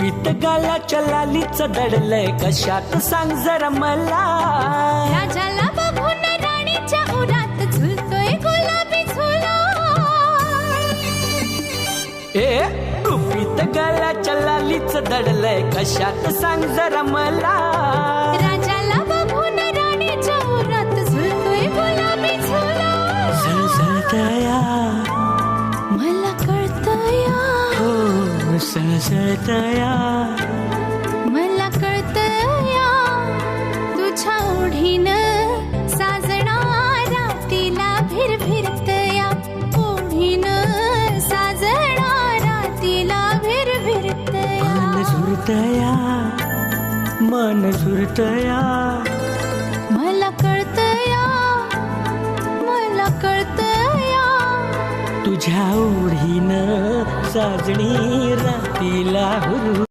गुपित गालाच्या लालीच दडलंय कशात सांग जरा मला. राजाला बघून राणीच्या उरात झुलतोय गुलाबी झुला. ए गुपित गालाच्या लालीच दडलंय कशात सांग जरा मला. राजाला बघून राणीच्या उरात झुलतोय गुलाबी झुला. सळसळतया मला कळतया, हो सळसळतया मला कळतया तुझ्या ओढीनं साजना रातीला भिरभिरतया. ओढीनं साजना रातीला भिरभिरतया. मन झुरतया मन झुरतया मला कळतया, मला कळतया तुझ्या ओढीनं साजणी रातीला हुरू